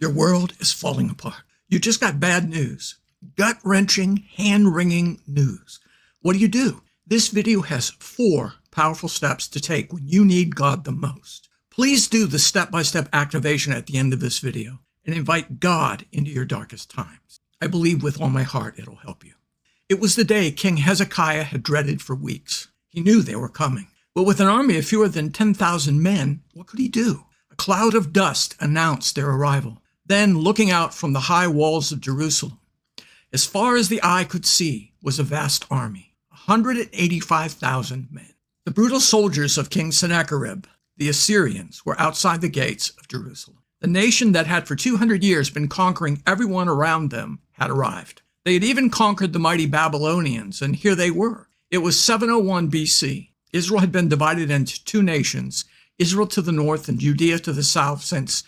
Your world is falling apart. You just got bad news. Gut-wrenching, hand-wringing news. What do? This video has 4 powerful steps to take when you need God the most. Please do the step-by-step activation at the end of this video and invite God into your darkest times. I believe with all my heart it'll help you. It was the day King Hezekiah had dreaded for weeks. He knew they were coming. But with an army of fewer than 10,000 men, what could he do? A cloud of dust announced their arrival. Then, looking out from the high walls of Jerusalem, as far as the eye could see was a vast army, 185,000 men. The brutal soldiers of King Sennacherib, the Assyrians, were outside the gates of Jerusalem. The nation that had for 200 years been conquering everyone around them had arrived. They had even conquered the mighty Babylonians, and here they were. It was 701 BC. Israel had been divided into 2 nations, Israel to the north and Judea to the south since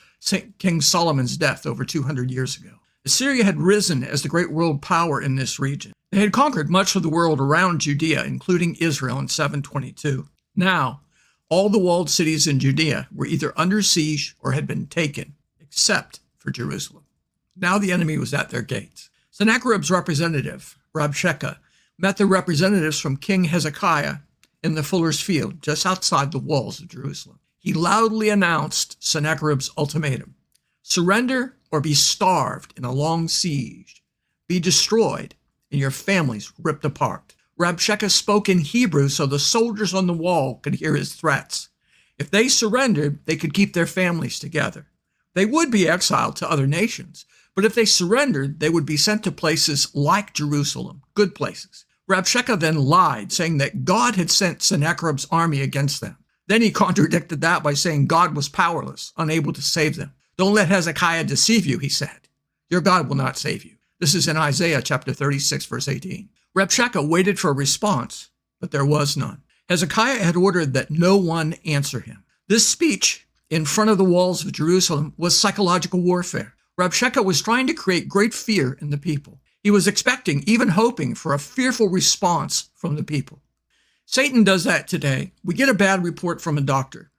King Solomon's death over 200 years ago. Assyria had risen as the great world power in this region. They had conquered much of the world around Judea, including Israel in 722. Now, all the walled cities in Judea were either under siege or had been taken, except for Jerusalem. Now the enemy was at their gates. Sennacherib's representative, Rabshakeh, met the representatives from King Hezekiah in the Fuller's Field, just outside the walls of Jerusalem. He loudly announced Sennacherib's ultimatum: surrender or be starved in a long siege, be destroyed, and your families ripped apart. Rabshakeh spoke in Hebrew so the soldiers on the wall could hear his threats. If they surrendered, they could keep their families together. They would be exiled to other nations, but if they surrendered, they would be sent to places like Jerusalem, good places. Rabshakeh then lied, saying that God had sent Sennacherib's army against them. Then he contradicted that by saying God was powerless, unable to save them. Don't let Hezekiah deceive you, he said. Your God will not save you. This is in Isaiah chapter 36, verse 18. Rabshakeh waited for a response, but there was none. Hezekiah had ordered that no one answer him. This speech in front of the walls of Jerusalem was psychological warfare. Rabshakeh was trying to create great fear in the people. He was expecting, even hoping, for a fearful response from the people. Satan does that today. We get a bad report from a doctor,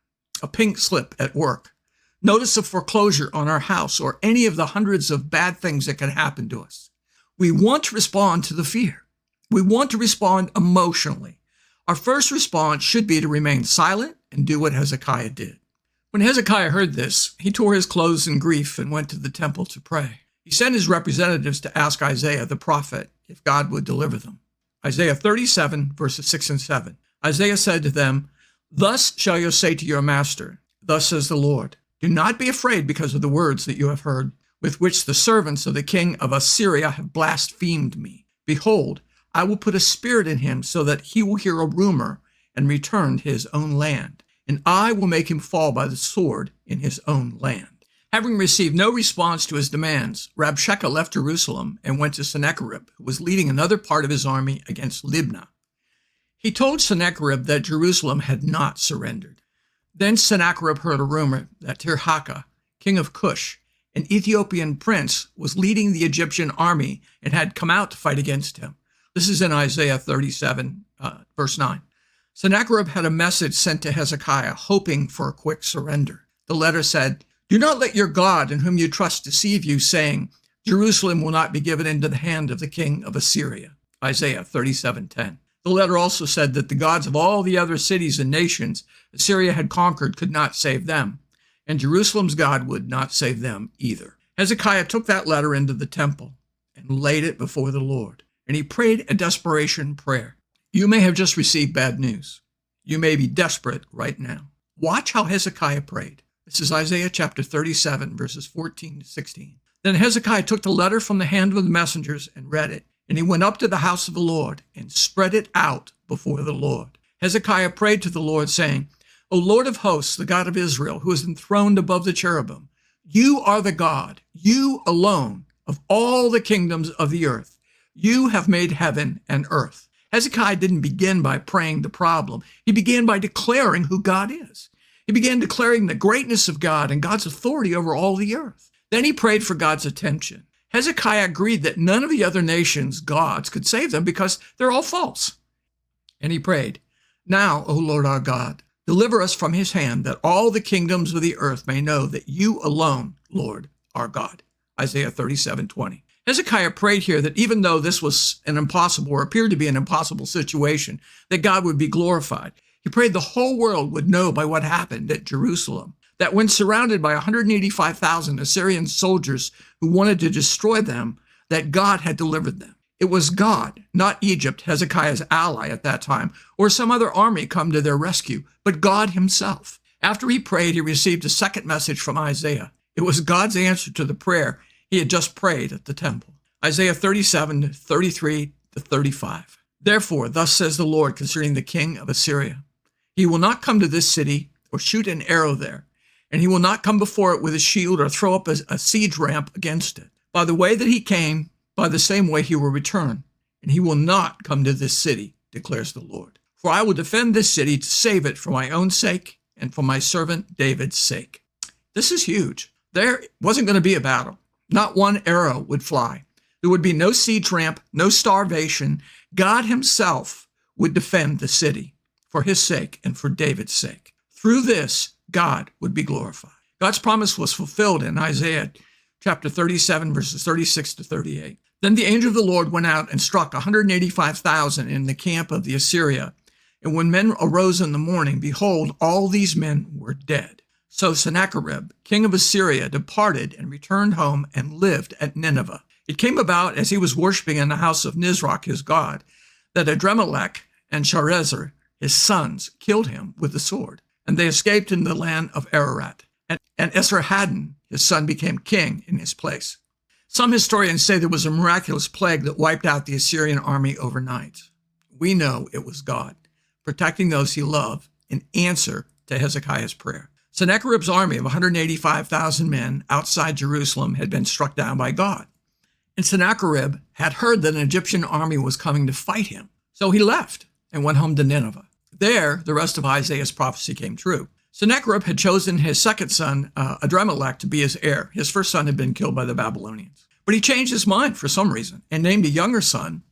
a pink slip at work, notice of foreclosure on our house, or any of the hundreds of bad things that can happen to us. We want to respond to the fear. We want to respond emotionally. Our first response should be to remain silent and do what Hezekiah did. When Hezekiah heard this, he tore his clothes in grief and went to the temple to pray. He sent his representatives to ask Isaiah the prophet if God would deliver them. Isaiah 37, verses 6 and 7. Isaiah said to them, "Thus shall you say to your master, thus says the Lord, do not be afraid because of the words that you have heard, with which the servants of the king of Assyria have blasphemed me. Behold, I will put a spirit in him so that he will hear a rumor and return to his own land, and I will make him fall by the sword in his own land." Having received no response to his demands, Rabshakeh left Jerusalem and went to Sennacherib, who was leading another part of his army against Libnah. He told Sennacherib that Jerusalem had not surrendered. Then Sennacherib heard a rumor that Tirhakah, king of Cush, an Ethiopian prince, was leading the Egyptian army and had come out to fight against him. This is in Isaiah 37, verse 9. Sennacherib had a message sent to Hezekiah, hoping for a quick surrender. The letter said, "Do not let your God in whom you trust deceive you, saying, Jerusalem will not be given into the hand of the king of Assyria." Isaiah 37:10. The letter also said that the gods of all the other cities and nations Assyria had conquered could not save them, and Jerusalem's God would not save them either. Hezekiah took that letter into the temple and laid it before the Lord, and he prayed a desperation prayer. You may have just received bad news. You may be desperate right now. Watch how Hezekiah prayed. This is Isaiah chapter 37, verses 14 to 16. Then Hezekiah took the letter from the hand of the messengers and read it. And he went up to the house of the Lord and spread it out before the Lord. Hezekiah prayed to the Lord, saying, "O Lord of hosts, the God of Israel, who is enthroned above the cherubim, you are the God, you alone, of all the kingdoms of the earth. You have made heaven and earth." Hezekiah didn't begin by praying the problem. He began by declaring who God is. He began declaring the greatness of God and God's authority over all the earth. Then he prayed for God's attention. Hezekiah agreed that none of the other nations' gods could save them because they're all false. And he prayed, "Now, O Lord our God, deliver us from his hand, that all the kingdoms of the earth may know that you alone, Lord, our God. Isaiah 37:20. Hezekiah prayed here that even though this was an impossible or appeared to be an impossible situation, that God would be glorified. He prayed the whole world would know by what happened at Jerusalem, that when surrounded by 185,000 Assyrian soldiers who wanted to destroy them, that God had delivered them. It was God, not Egypt, Hezekiah's ally at that time, or some other army come to their rescue, but God himself. After he prayed, he received a second message from Isaiah. It was God's answer to the prayer he had just prayed at the temple. Isaiah 37:33-35. Therefore, thus says the Lord concerning the king of Assyria, he will not come to this city or shoot an arrow there, and he will not come before it with a shield or throw up a siege ramp against it. By the way that he came, by the same way he will return, and he will not come to this city, declares the Lord. For I will defend this city to save it for my own sake and for my servant David's sake. This is huge. There wasn't going to be a battle. Not one arrow would fly. There would be no siege ramp, no starvation. God himself would defend the city for his sake and for David's sake. Through this, God would be glorified. God's promise was fulfilled in Isaiah chapter 37, verses 36-38. Then the angel of the Lord went out and struck 185,000 in the camp of the Assyria. And when men arose in the morning, behold, all these men were dead. So Sennacherib, king of Assyria, departed and returned home and lived at Nineveh. It came about as he was worshiping in the house of Nisroch, his god, that Adremelech and Sharezer, his sons, killed him with the sword. And they escaped in the land of Ararat. And Esarhaddon, his son, became king in his place. Some historians say there was a miraculous plague that wiped out the Assyrian army overnight. We know it was God, protecting those he loved in answer to Hezekiah's prayer. Sennacherib's army of 185,000 men outside Jerusalem had been struck down by God. And Sennacherib had heard that an Egyptian army was coming to fight him. So he left and went home to Nineveh. There, the rest of Isaiah's prophecy came true. Sennacherib had chosen his second son, Adremelech, to be his heir. His first son had been killed by the Babylonians. But he changed his mind for some reason and named a younger son,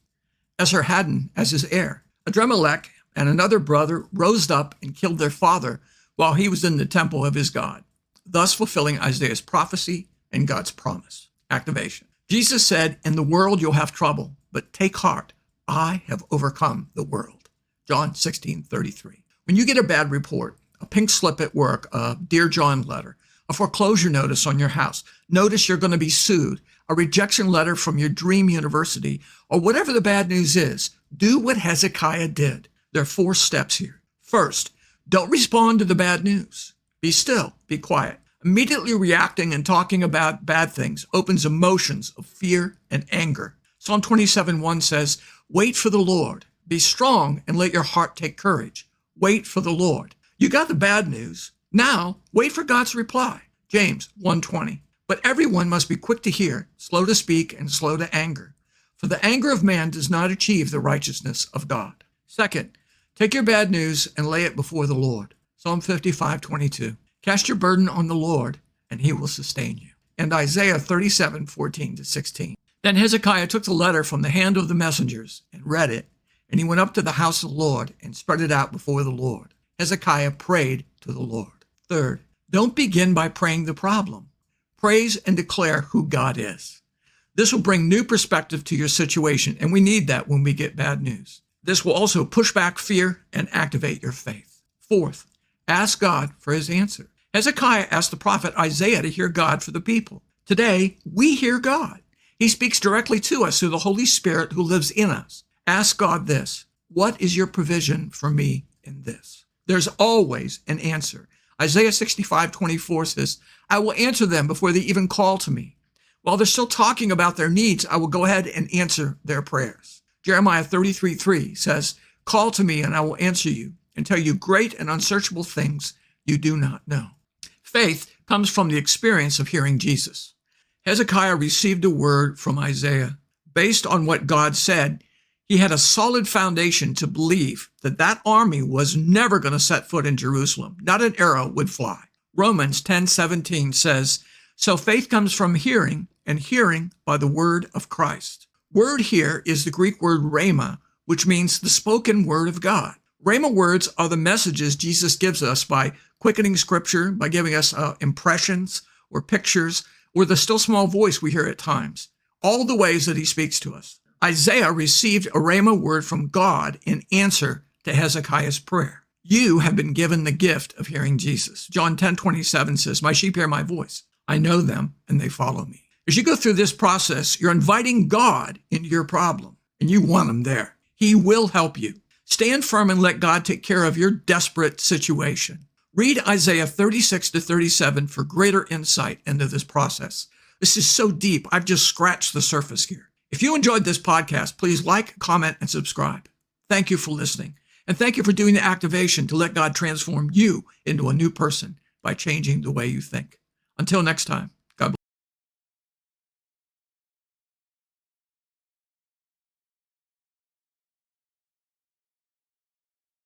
Esarhaddon, as his heir. Adremelech and another brother rose up and killed their father while he was in the temple of his God, thus fulfilling Isaiah's prophecy and God's promise. Activation. Jesus said, in the world you'll have trouble, but take heart. I have overcome the world. John 16:33. When you get a bad report, a pink slip at work, a Dear John letter, a foreclosure notice on your house, notice you're going to be sued, a rejection letter from your dream university, or whatever the bad news is, do what Hezekiah did. There are 4 steps here. First, don't respond to the bad news. Be still, be quiet. Immediately reacting and talking about bad things opens emotions of fear and anger. Psalm 27:1 says, wait for the Lord. Be strong and let your heart take courage. Wait for the Lord. You got the bad news. Now, wait for God's reply. James 1:20. But everyone must be quick to hear, slow to speak, and slow to anger. For the anger of man does not achieve the righteousness of God. Second, take your bad news and lay it before the Lord. Psalm 55:22. Cast your burden on the Lord, and he will sustain you. And Isaiah 37:14-16. Then Hezekiah took the letter from the hand of the messengers and read it, and he went up to the house of the Lord and spread it out before the Lord. Hezekiah prayed to the Lord. Third, don't begin by praying the problem. Praise and declare who God is. This will bring new perspective to your situation, and we need that when we get bad news. This will also push back fear and activate your faith. Fourth, ask God for his answer. Hezekiah asked the prophet Isaiah to hear God for the people. Today, we hear God. He speaks directly to us through the Holy Spirit who lives in us. Ask God this: what is your provision for me in this? There's always an answer. Isaiah 65:24 says, I will answer them before they even call to me. While they're still talking about their needs, I will go ahead and answer their prayers. Jeremiah 33:3 says, call to me and I will answer you and tell you great and unsearchable things you do not know. Faith comes from the experience of hearing Jesus. Hezekiah received a word from Isaiah. Based on what God said, he had a solid foundation to believe that that army was never going to set foot in Jerusalem. Not an arrow would fly. Romans 10:17 says, so faith comes from hearing, and hearing by the word of Christ. Word here is the Greek word rhema, which means the spoken word of God. Rhema words are the messages Jesus gives us by quickening scripture, by giving us impressions or pictures, or the still small voice we hear at times, all the ways that he speaks to us. Isaiah received a rhema word from God in answer to Hezekiah's prayer. You have been given the gift of hearing Jesus. John 10:27 says, "My sheep hear my voice. I know them and they follow me." As you go through this process, you're inviting God into your problem, and you want him there. He will help you. Stand firm and let God take care of your desperate situation. Read Isaiah 36-37 for greater insight into this process. This is so deep, I've just scratched the surface here. If you enjoyed this podcast, please like, comment, and subscribe. Thank you for listening, and thank you for doing the activation to let God transform you into a new person by changing the way you think. Until next time.